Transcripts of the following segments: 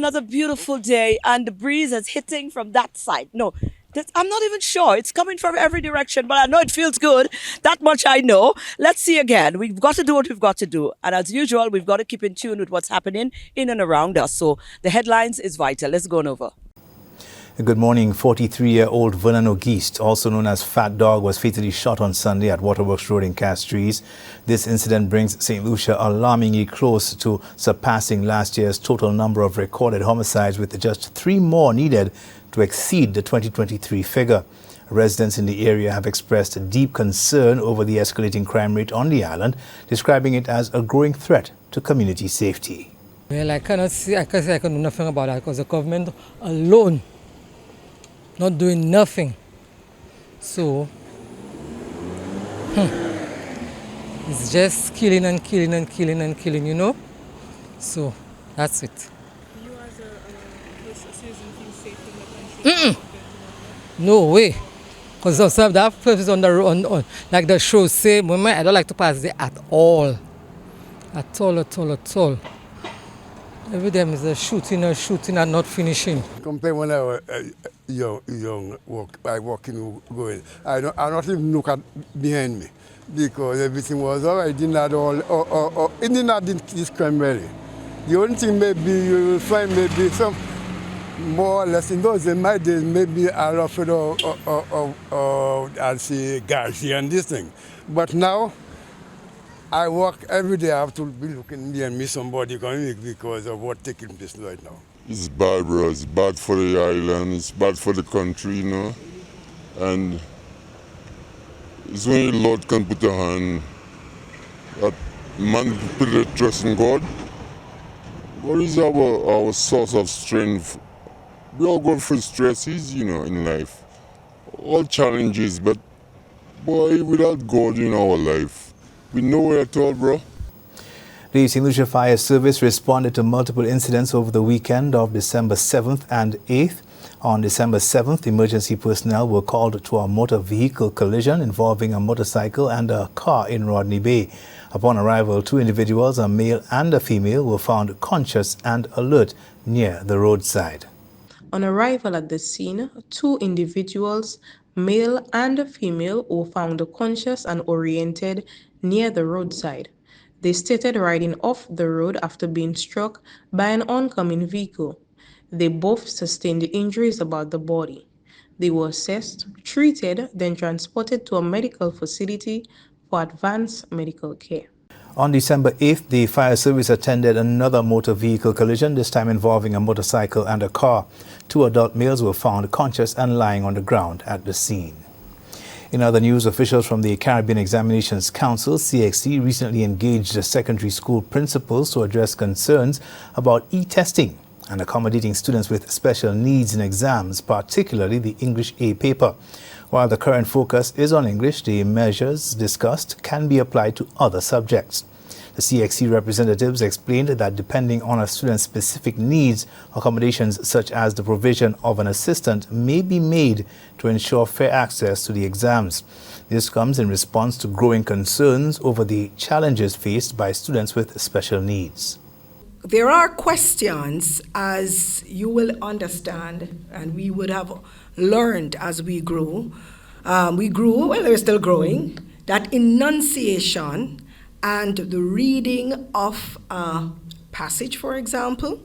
another beautiful day, and the breeze is hitting from that side. No, I'm not even sure. It's coming from every direction, but I know it feels good. That much I know. Let's see again. We've got to do what we've got to do. And as usual, we've got to keep in tune with what's happening in and around us. So the headlines is vital. Let's go on over. Good morning. 43-year-old Vernon O'Geist, also known as Fat Dog, was fatally shot on Sunday at Waterworks Road in Castries. This incident brings St. Lucia alarmingly close to surpassing last year's total number of recorded homicides, with just 3 more needed to exceed the 2023 figure. Residents in the area have expressed deep concern over the escalating crime rate on the island, describing it as a growing threat to community safety. Well, I cannot do nothing about that because the government alone not doing nothing. So it's just killing and killing and killing and killing, you know. So that's it. You as a citizen feel safe in the country? No way. Because some that person on the road, like the show say, I don't like to pass there at all. At all. Every day is a shooting and not finishing. Compared when I was young, I walking, going, I not even look at behind me because everything was all right. It didn't have all, it didn't have this crime really. The only thing maybe you will find maybe some more or less in those in my days maybe I offered I'll say Garcia and this thing, but now. I walk every day. I have to be looking behind me somebody coming because of what's taking place right now. It's bad, bro. It's bad for the island. It's bad for the country, you know. And it's only the Lord can put a hand. That man put the trust in God. What is our source of strength? We all go through stresses, you know, in life. All challenges, but boy, without God in our life, we nowhere at all, bro. The St. Lucia Fire Service responded to multiple incidents over the weekend of December 7th and 8th. On December 7th, emergency personnel were called to a motor vehicle collision involving a motorcycle and a car in Rodney Bay. Upon arrival, 2 individuals, a male and a female, were found conscious and alert near the roadside. On arrival at the scene, 2 individuals, male and female, were found conscious and oriented near the roadside. They stated riding off the road after being struck by an oncoming vehicle. They both sustained injuries about the body. They were assessed, treated, then transported to a medical facility for advanced medical care. On December 8th, the fire service attended another motor vehicle collision, this time involving a motorcycle and a car. 2 adult males were found conscious and lying on the ground at the scene. In other news, officials from the Caribbean Examinations Council, CXC, recently engaged the secondary school principals to address concerns about e-testing and accommodating students with special needs in exams, particularly the English A paper. While the current focus is on English, the measures discussed can be applied to other subjects. The CXC representatives explained that depending on a student's specific needs, accommodations such as the provision of an assistant may be made to ensure fair access to the exams. This comes in response to growing concerns over the challenges faced by students with special needs. There are questions, as you will understand, and we would have learned as we grew. Well, we're still growing, that enunciation and the reading of a passage, for example,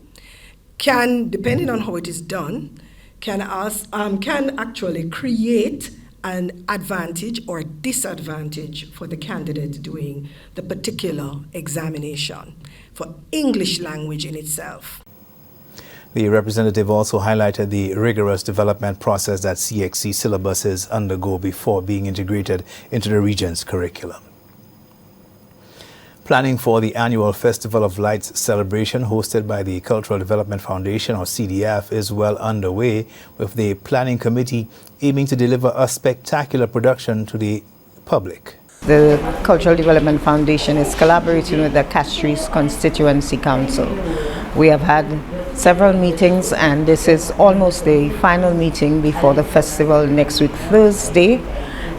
can, depending on how it is done, can actually create an advantage or disadvantage for the candidate doing the particular examination for English language in itself. The representative also highlighted the rigorous development process that CXC syllabuses undergo before being integrated into the region's curriculum. Planning for the annual Festival of Lights celebration hosted by the Cultural Development Foundation, or CDF, is well underway, with the planning committee aiming to deliver a spectacular production to the public. The Cultural Development Foundation is collaborating with the Castries Constituency Council. We have had several meetings, and this is almost the final meeting before the festival next week, Thursday.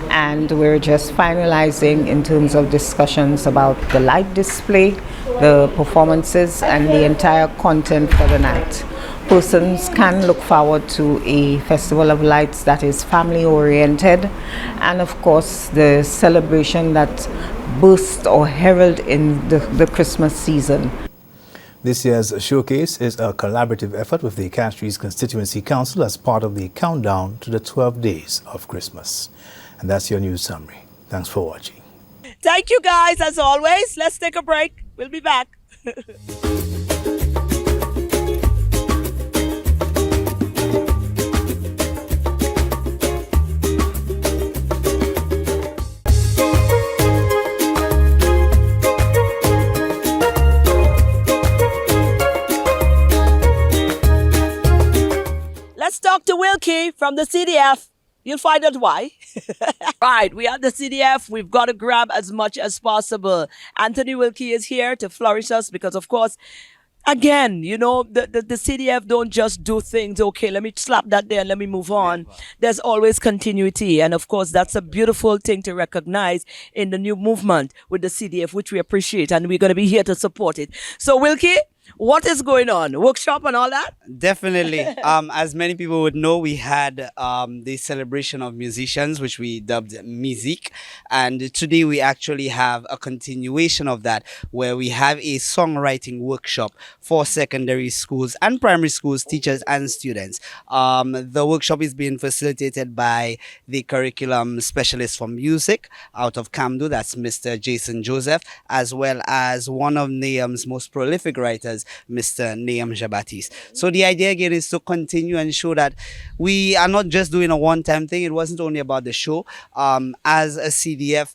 And we're just finalizing in terms of discussions about the light display, the performances, and the entire content for the night. persons can look forward to a festival of lights that is family oriented, and of course the celebration that bursts or herald in the Christmas season. This year's showcase is a collaborative effort with the Castries Constituency Council as part of the countdown to the 12 days of Christmas. And that's your news summary. Thanks for watching. Thank you guys, as always. Let's take a break. We'll be back. Let's talk to Wilkie from the CDF. You'll find out why. Right, we are the CDF. We've got to grab as much as possible. Anthony Wilkie is here to flourish us because, of course, again, you know, the CDF don't just do things, okay, let me slap that there and let me move on. There's always continuity. And, of course, that's a beautiful thing to recognize in the new movement with the CDF, which we appreciate. And we're going to be here to support it. So, Wilkie, what is going on? Workshop and all that? Definitely. As many people would know, we had the celebration of musicians, which we dubbed MIZIK. And today we actually have a continuation of that, where we have a songwriting workshop for secondary schools and primary schools, teachers and students. The workshop is being facilitated by the curriculum specialist for music out of Camdo, that's Mr. Jason Joseph, as well as one of NAM's most prolific writers, Mr. Naam Jabatis. So the idea again is to continue and show that we are not just doing a one-time thing. It wasn't only about the show. As a CDF,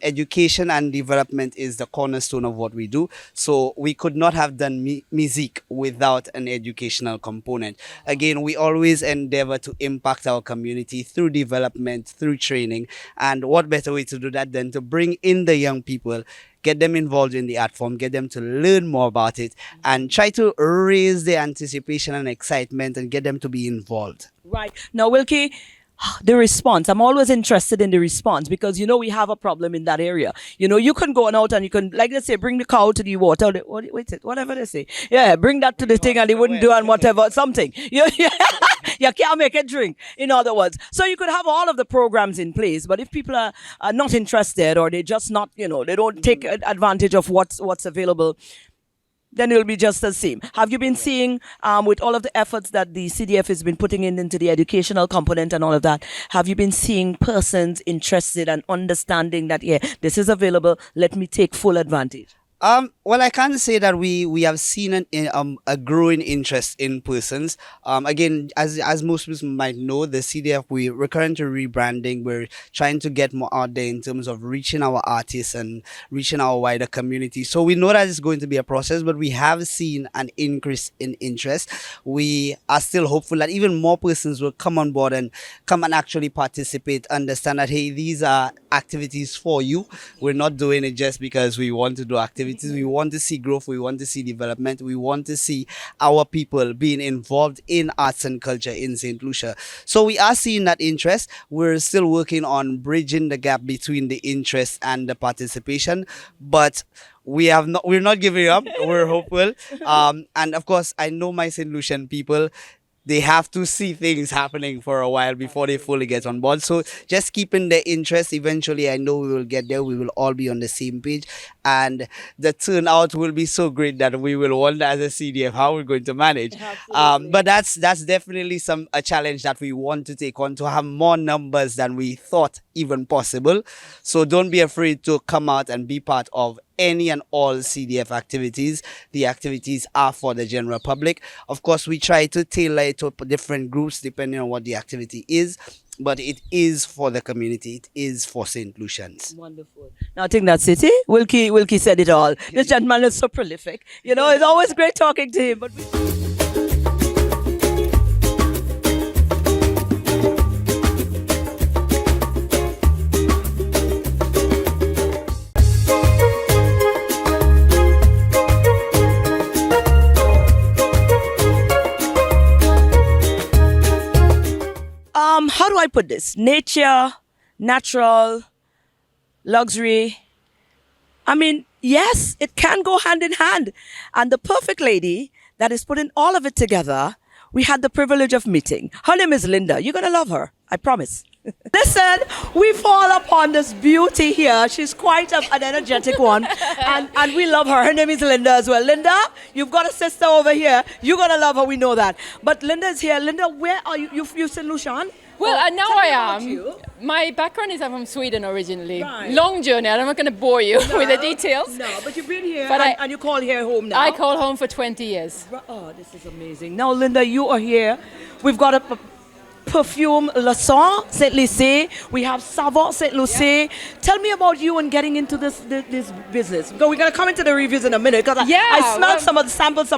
education and development is the cornerstone of what we do. So we could not have done MIZIK without an educational component. Again, we always endeavor to impact our community through development, through training. And what better way to do that than to bring in the young people, get them involved in the art form, get them to learn more about it, and try to raise their anticipation and excitement and get them to be involved. Right. Now, Wilkie, the response. I'm always interested in the response because, you know, we have a problem in that area. You know, you can go on out and you can, like they say, bring the cow to the water. Whatever they say. Yeah, bring that to the thing and they wouldn't do and whatever, something. You can't make it drink, in other words. So you could have all of the programs in place, but if people are not interested or they just not, you know, they don't take advantage of what's available, then it will be just the same. Have you been seeing, with all of the efforts that the CDF has been putting into the educational component and all of that, have you been seeing persons interested and understanding that, yeah, this is available, let me take full advantage? Well, I can't say that we have seen a growing interest in persons. Again, as most people might know, the CDF, we're currently rebranding. We're trying to get more out there in terms of reaching our artists and reaching our wider community. So we know that it's going to be a process, but we have seen an increase in interest. We are still hopeful that even more persons will come on board and come and actually participate, understand that, hey, these are activities for you. We're not doing it just because we want to do activities. We want to see growth, we want to see development, we want to see our people being involved in arts and culture in St. Lucia. So we are seeing that interest. We're still working on bridging the gap between the interest and the participation, but we're not giving up. We're hopeful. And of course, I know my St. Lucian people, they have to see things happening for a while before they fully get on board. So just keeping the interest, eventually I know we will get there. We will all be on the same page. And the turnout will be so great that we will wonder as a CDF how we're going to manage. But that's definitely a challenge that we want to take on, to have more numbers than we thought even possible. So don't be afraid to come out and be part of any and all CDF activities. The activities are for the general public. Of course, we try to tailor it to different groups depending on what the activity is, but it is for the community. It is for St. Lucians. Wonderful. Now I think that's it. Wilkie said it all. This gentleman is so prolific. You know, it's always great talking to him. But how do I put this? Nature, natural, luxury. I mean, yes, it can go hand in hand. And the perfect lady that is putting all of it together. We had the privilege of meeting. Her name is Linda. You're going to love her. I promise. Listen, we fall upon this beauty here. She's quite an energetic one. And we love her. Her name is Linda as well. Linda, you've got a sister over here. You're going to love her. We know that. But Linda's here. Linda, where are you? You're St. Lucian? Well, now tell I me about am. you. My background is I'm from Sweden originally. Right. Long journey. I'm not going to bore you with the details. No, but you've been here But and you call here home now. I call home for 20 years. Oh, this is amazing. Now, Linda, you are here. We've got a perfume LOYSON, St. Lucie. We have Savon, St. Lucie. Tell me about you and getting into this business. We're going to come into the reviews in a minute because I smelled some of the samples.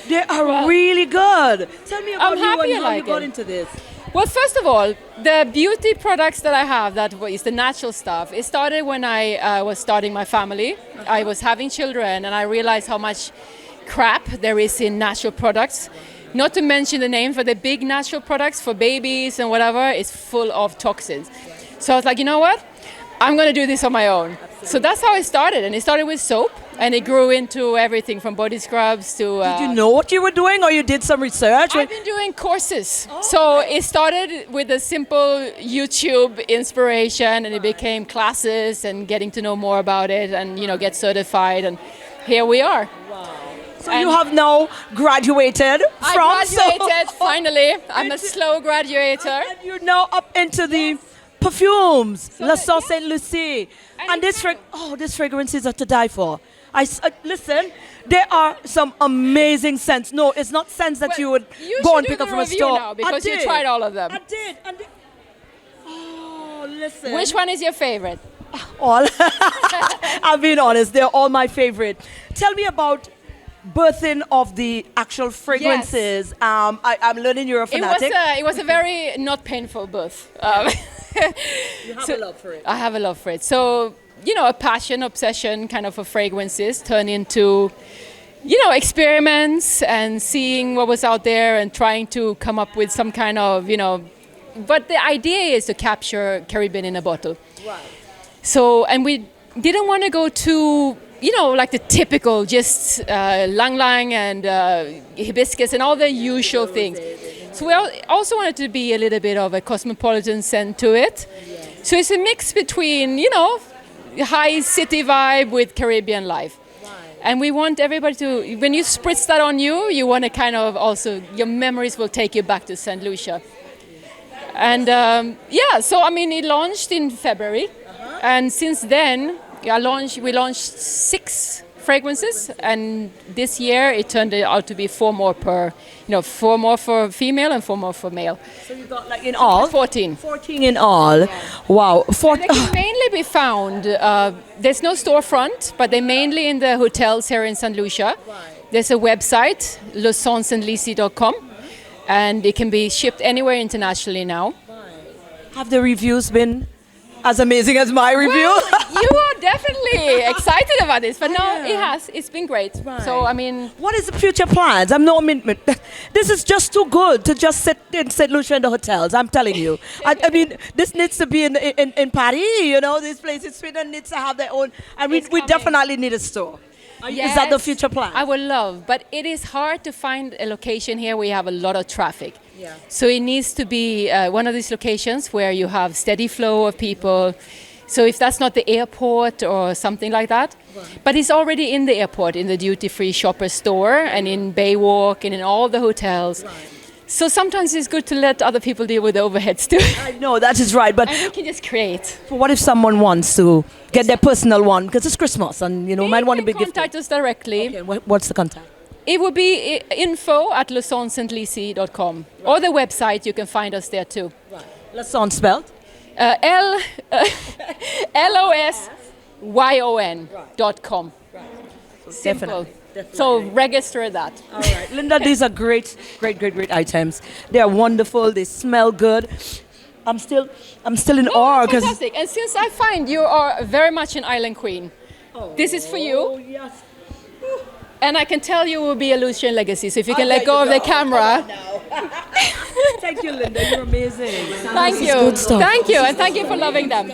They are really good. Tell me about you and how you got into this. Well, first of all, the beauty products that I have, that is the natural stuff, it started when I was starting my family. I was having children and I realized how much crap there is in natural products. Not to mention the name for the big natural products for babies and whatever is full of toxins. So I was like, you know what? I'm going to do this on my own. Absolutely. So that's how it started. And it started with soap and it grew into everything from body scrubs to... Did you know what you were doing or you did some research? I've been doing courses. Oh, so it started with a simple YouTube inspiration and it became classes and getting to know more about it and, you know, get certified. And here we are. So you have now graduated I graduated, finally. I'm a slow graduator. And you're now up into the perfumes, LOYSON St. Lucie. And these fragrances are to die for. Listen, there are some amazing scents. No, it's not scents that you would go and pick up from a store. Now because you tried all of them. I did. Oh, listen. Which one is your favorite? All. I'm being honest, they're all my favorite. Tell me about birthing of the actual fragrances. Yes. I'm learning you're a fanatic. It was a very not painful birth. You have a love for it. I have a love for it. So, you know, a passion, obsession kind of for fragrances turned into, you know, experiments and seeing what was out there and trying to come up with some kind of, you know, but the idea is to capture Caribbean in a bottle. Right. So, and we didn't want to go too, you know, like the typical, just lang lang and hibiscus and all the usual things. So we also wanted to be a little bit of a cosmopolitan scent to it. Yes. So it's a mix between, you know, high city vibe with Caribbean life. Right. And we want everybody to, when you spritz that on you, you want to kind of also, your memories will take you back to St. Lucia. And so I mean, it launched in February. And since then, we launched 6 fragrances, and this year it turned out to be 4 more per, 4 more for female and 4 more for male. So you got like in all? 14. 14 in all. Yeah. Wow. They can mainly be found, there's no storefront, but they're mainly in the hotels here in St. Lucia. Right. There's a website, LOYSON.com, and it can be shipped anywhere internationally now. Right. Have the reviews been as amazing as my review? Well, you are definitely excited about this, but no, it has. It's been great. Right. So, I mean... What is the future plans? This is just too good to just sit in St. Lucia in the hotels, I'm telling you. I mean, this needs to be in Paris, you know, this place in Sweden needs to have their own... And we definitely need a store. Yes, is that the future plan? I would love, but it is hard to find a location here where you have a lot of traffic. Yeah. So it needs to be one of these locations where you have steady flow of people. So if that's not the airport or something like that, right. But it's already in the airport, in the duty-free shopper store and in Baywalk and in all the hotels. Right. So sometimes it's good to let other people deal with the overheads too. I know, that is right. But and we can just create. What if someone wants to get their personal one? Because it's Christmas and, might want to be gifted. Contact us directly. Okay, what's the contact? It would be info@LOYSONStLucie.com or the website. You can find us there too. Right. LOYSON spelled? LOSYON.com. Right. Simple. Definitely. So register that. All right. Linda, these are great items. They are wonderful. They smell good. I'm still in awe. Fantastic. And since I find you are very much an island queen, this is for you. Oh, yes. And I can tell you will be a Lucian legacy. So if you can let go of the camera. Thank you, Linda. You're amazing. Thank you. Good stuff. Thank you. And thank you for loving them.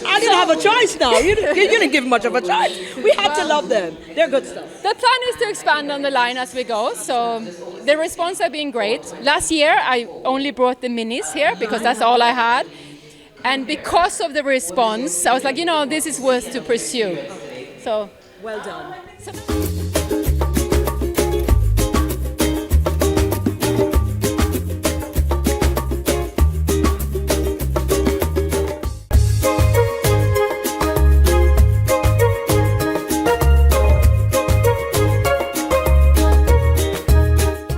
I didn't have a choice now. You didn't give much of a choice. We had to love them. They're good stuff. The plan is to expand on the line as we go, so the response has been great. Last year, I only brought the minis here because that's all I had. And because of the response, I was like, this is worth to pursue. So, well done.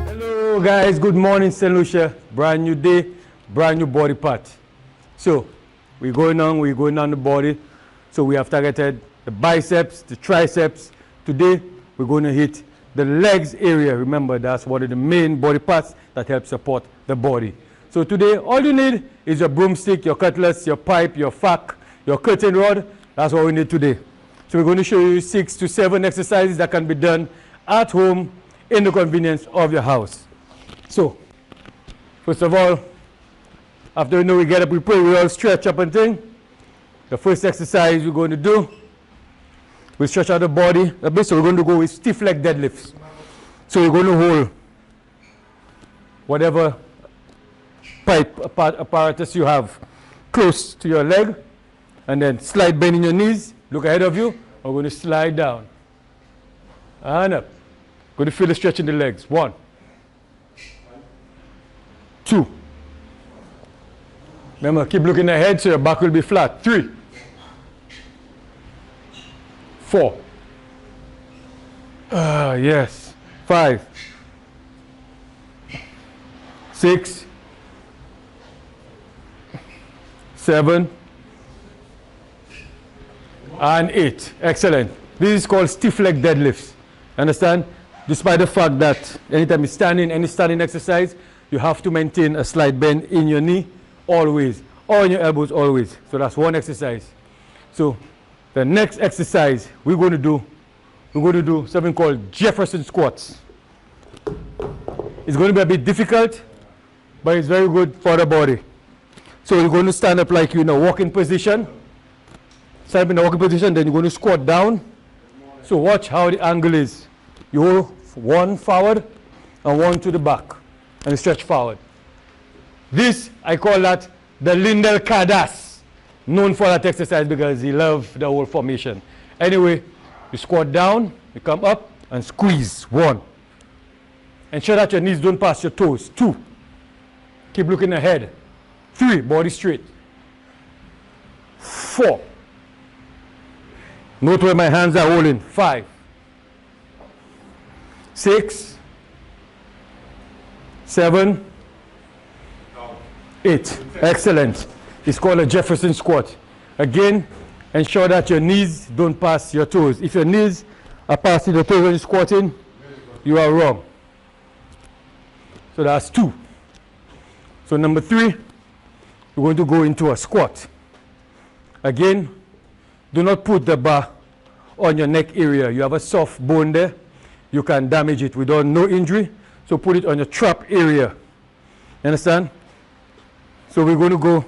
Hello guys, good morning St. Lucia. Brand new day, brand new body part. So we're going on the body. So we have targeted the biceps, the triceps. Today we're going to hit the legs area. Remember, that's one of the main body parts that help support the body. So today all you need is your broomstick, your cutlass, your pipe, your fork, your curtain rod. That's what we need today. So we're going to show you 6 to 7 exercises that can be done at home in the convenience of your house. So first of all, after we get up, we pray, we all stretch up and thing. The first exercise we're going to do, we stretch out the body a bit, so we're going to go with stiff leg deadlifts. So we're going to hold whatever pipe apparatus you have close to your leg, and then slight bend in your knees, look ahead of you, we're going to slide down and up. Going to feel the stretch in the legs. 1, 2. Remember, keep looking ahead so your back will be flat. 3, 4. Yes. 5, 6, 7, and 8. Excellent. This is called stiff leg deadlifts. Understand? Despite the fact that anytime you're standing, any standing exercise, you have to maintain a slight bend in your knee always, or in your elbows always. So that's one exercise. So the next exercise we're going to do something called Jefferson squats. It's going to be a bit difficult, but it's very good for the body. So you're going to stand up like you're in a walking position. Stand up in a walking position, then you're going to squat down. So watch how the angle is. You hold 1 forward and 1 to the back, and you stretch forward. This, I call that the Lindell Cardass, known for that exercise because he loved the whole formation. Anyway, you squat down, you come up and squeeze. 1. Ensure that your knees don't pass your toes. 2. Keep looking ahead. 3, body straight. 4. Note where my hands are holding. 5, 6, 7, 8. Excellent. It's called a Jefferson squat. Again, ensure that your knees don't pass your toes. If your knees are passing your toes when you're squatting, you are wrong. So that's 2. So number 3, we're going to go into a squat. Again, do not put the bar on your neck area. You have a soft bone there. You can damage it without no injury. So put it on your trap area. You understand? So we're going to go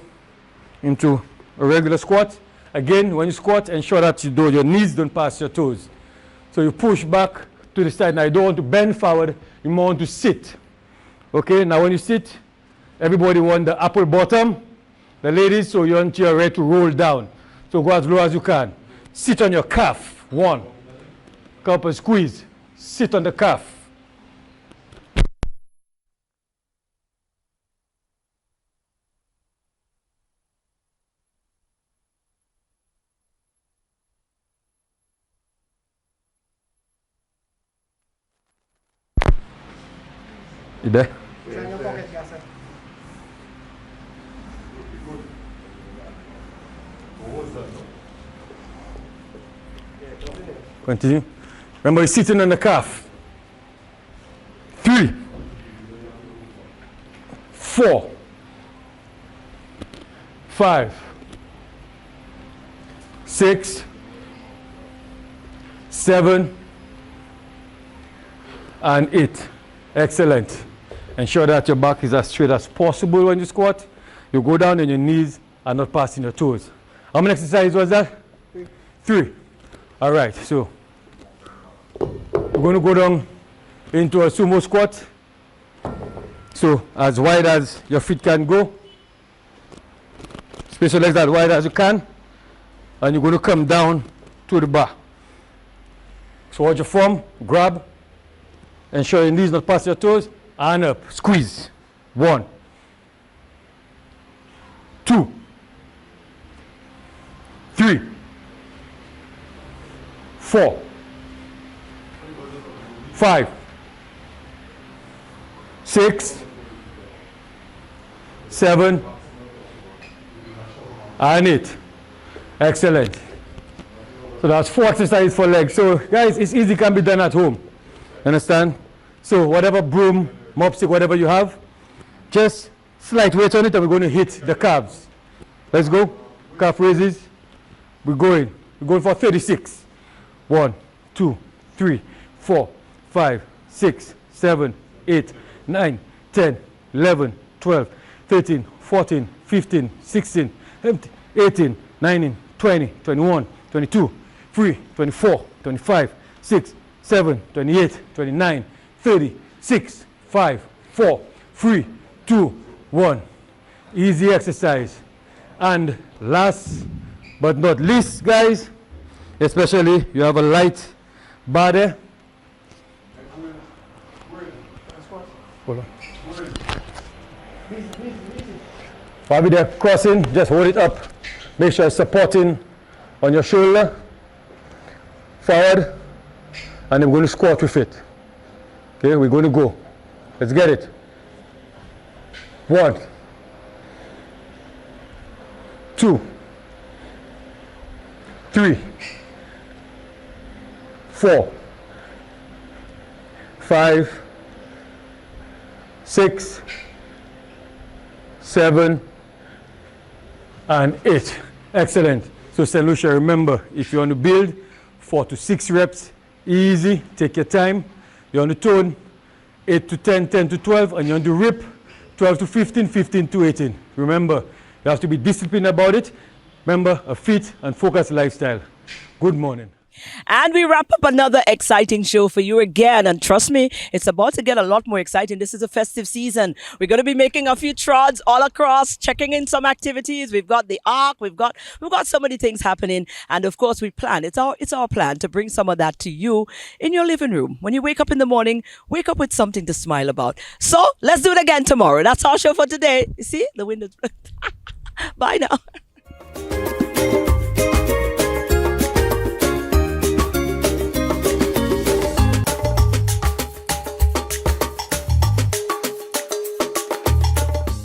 into a regular squat. Again, when you squat, ensure that your knees don't pass your toes. So you push back to the side. Now you don't want to bend forward. You more want to sit. Okay, now when you sit, everybody want the apple bottom. The ladies, so you're ready to roll down. So go as low as you can. Sit on your calf. 1. Come up and squeeze. Sit on the calf. You there? Continue. Remember, you're sitting on the calf. 3, 4, 5, 6, 7, and 8. Excellent. Ensure that your back is as straight as possible when you squat. You go down and your knees are not passing your toes. How many exercises was that? 3. All right, so we're going to go down into a sumo squat. So as wide as your feet can go. Space your legs as wide as you can. And you're going to come down to the bar. So hold your form, grab, ensure your knees not past your toes, and up, squeeze. 1, 2, 3, 4, 5, 6, 7, and 8. Excellent. So that's 4 exercises for legs. So guys, it's easy, can be done at home. Understand? So whatever broom, mop stick, whatever you have, just slight weight on it and we're going to hit the calves. Let's go. Calf raises. We're going for 36. 1, 2, 3, 4, 5, 6, 7, 8, 9, 10, 11, 12, 13, 14, 15, 16, 17, 18, 19, 20, 21, 22, 23, 24, 25, 6, 7, 28, 29, 30, 6, 5, 4, 3, 2, 1. Easy exercise. And last but not least, guys, especially you have a light bar there. Hold on. While we're crossing, just hold it up. Make sure it's supporting on your shoulder. Forward. And then we're going to squat with it. Okay, we're going to go. Let's get it. 1, 2, 3, 4, 5, 6, 7, and 8. Excellent. So St. Lucia, remember, if you want to build 4 to 6 reps, easy, take your time. You want to tone 8 to 10, 10 to 12, and you want to rip 12 to 15, 15 to 18. Remember, you have to be disciplined about it. Remember, a fit and focused lifestyle. Good morning. And we wrap up another exciting show for you again. And trust me, it's about to get a lot more exciting. This is a festive season. We're going to be making a few trods all across, checking in some activities. We've got the arc. We've got so many things happening. And of course, we plan. It's our plan to bring some of that to you in your living room. When you wake up in the morning, wake up with something to smile about. So let's do it again tomorrow. That's our show for today. You see, the windows. Bye now.